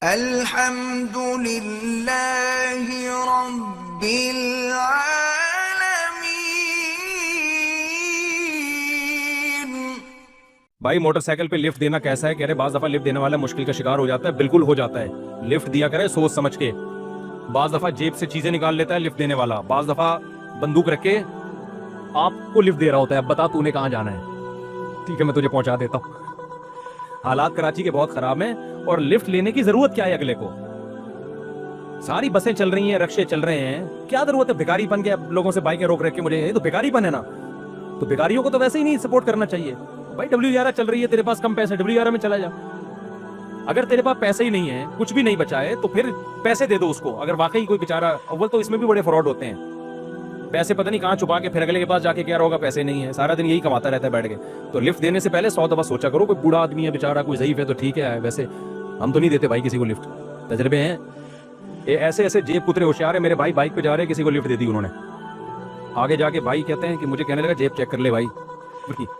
अल्हम्दुलिल्लाहि रब्बिल आलमीन। भाई मोटरसाइकिल पे लिफ्ट देना कैसा है? कह रहे बाज दफा लिफ्ट देने वाला मुश्किल का शिकार हो जाता है। बिल्कुल हो जाता है। लिफ्ट दिया करे सोच समझ के। बाज दफा जेब से चीजें निकाल लेता है लिफ्ट देने वाला। बाज दफा बंदूक रख के आपको लिफ्ट दे रहा होता है। अब बता तूने कहाँ जाना है? ठीक है मैं तुझे पहुंचा देता हूँ। हालात कराची के बहुत खराब हैं और लिफ्ट लेने की जरूरत क्या है अगले को? सारी बसें चल रही हैं, रिक्शे चल रहे हैं, क्या जरूरत है भिखारीपन के? अब लोगों से बाइकें रोक रख के मुझे, ये तो भिखारीपन है ना। तो भिखारियों को तो वैसे ही नहीं सपोर्ट करना चाहिए भाई। WR चल रही है, तेरे पास कम पैसे, WR में चला जा। अगर तेरे पास पैसे ही नहीं है, कुछ भी नहीं बचा है, तो फिर पैसे दे दो उसको। अगर वाकई कोई बेचारा, अव्वल तो इसमें भी बड़े फ्रॉड होते हैं। पैसे पता नहीं कहाँ छुपा के फिर अगले के पास जाके कह रहा होगा पैसे नहीं है, सारा दिन यही कमाता रहता है बैठ के। तो लिफ्ट देने से पहले 100 दफा सोचा करो। कोई बूढ़ा आदमी है बेचारा, कोई ज़ईफ है तो ठीक है, वैसे हम तो नहीं देते भाई किसी को लिफ्ट। तजर्बे हैं ये। ऐसे ऐसे जेब कुतरे होशियार है। मेरे भाई बाइक पे जा रहे हैं, किसी को लिफ्ट दे दी उन्होंने। आगे जाके भाई कहते हैं कि मुझे कहने लगा जेब चेक कर ले भाई।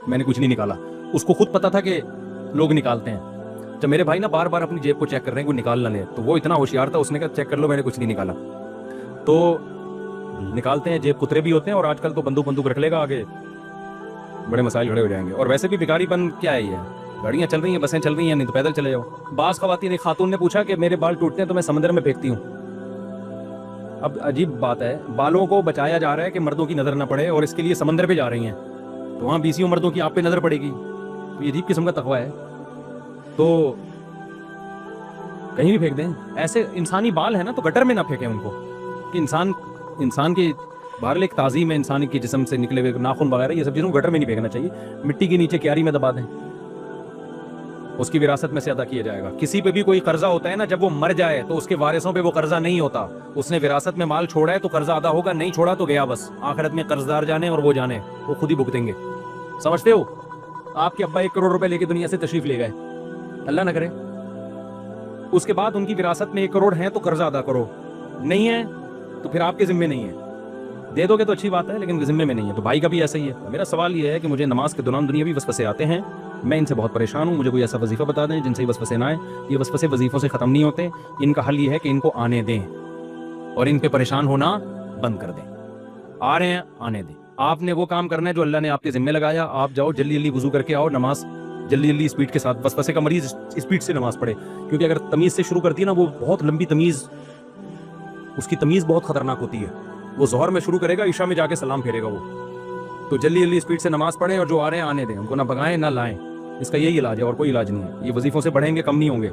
मैंने कुछ नहीं निकाला। उसको खुद पता था कि लोग निकालते हैं। जब मेरे भाई ना बार बार अपनी जेब को चेक कर रहे हैं, कोई निकाल ना ले, तो वो इतना होशियार था, उसने कहा चेक कर लो, मैंने कुछ नहीं निकाला। तो निकालते हैं, जेब कुतरे भी होते हैं। और आजकल तो बंदूक बंदूक रख लेगा आगे, बड़े मसाइल खड़े हो जाएंगे। और वैसे भी भिखारीपन क्या है ये? गाड़ियां चल रही हैं, बसें चल रही हैं, नहीं तो पैदल चले जाओ। बास खवातीन, एक खातून ने पूछा कि मेरे बाल टूटते हैं तो मैं समंदर में फेंकती हूँ। अब अजीब बात है, बालों को बचाया जा रहा है कि मर्दों की नजर ना पड़े, और इसके लिए समंदर पे जा रही हैं। तो वहां 20 मर्दों की आप पे नजर पड़ेगी। तो ये अजीब किस्म का तकवा है। तो कहीं भी फेंक दें। ऐसे इंसानी बाल है ना, तो गटर में ना फेंकें उनको। कि इंसान की बाहर एक ताजीम है, इंसान के जिस्म से निकले हुए नाखून वगैरह, ये सब चीज़ों को गटर में नहीं फेंकना चाहिए। मिट्टी के नीचे क्यारी में दबा दें, उसकी विरासत में से अदा किया जाएगा। किसी पे भी कोई कर्जा होता है ना, जब वो मर जाए तो उसके वारिसों पे वो कर्जा नहीं होता। उसने विरासत में माल छोड़ा है तो कर्जा अदा होगा, नहीं छोड़ा तो गया बस। आखिरत में कर्जदार जाने और वो जाने, वो खुद ही भुगतेंगे। समझते हो? आपके अब्बा 1 करोड़ रुपए लेके दुनिया से तशरीफ ले गए, अल्लाह ना करे, उसके बाद उनकी विरासत में 1 करोड़ है तो कर्जा अदा करो, नहीं है तो फिर आपके जिम्मे नहीं है। दे दोगे तो अच्छी बात है, लेकिन जिम्मे में नहीं है। तो भाई का भी ऐसा ही है। मेरा सवाल ये है कि मुझे नमाज के दौरान दुनियावी वसवसे आते हैं, मैं इनसे बहुत परेशान हूँ। मुझे कोई ऐसा वजीफा बता दें जिनसे वसवसे ना आए। ये वसवसे वजीफों से खत्म नहीं होते। इनका हल ये है कि इनको आने दें और इन पे परेशान होना बंद कर दें। आ रहे हैं, आने दें। आपने वो काम करना है जो अल्लाह ने आपके जिम्मे लगाया। आप जाओ, जल्दी जल्दी वजू करके आओ, नमाज जल्दी जल्दी स्पीड के साथ। वसवसे का मरीज स्पीड से नमाज पढ़े, क्योंकि अगर तमीज से शुरू करती है ना, वो बहुत लंबी तमीज, उसकी तमीज बहुत खतरनाक होती है। वो जोहर में शुरू करेगा, ईशा में जाके सलाम फेरेगा वो। तो जल्दी जल्दी स्पीड से नमाज पढ़ें और जो आ रहे हैं आने दें। उनको ना भगाएं ना लाएं। इसका यही इलाज है और कोई इलाज नहीं है। ये वजीफों से बढ़ेंगे, कम नहीं होंगे।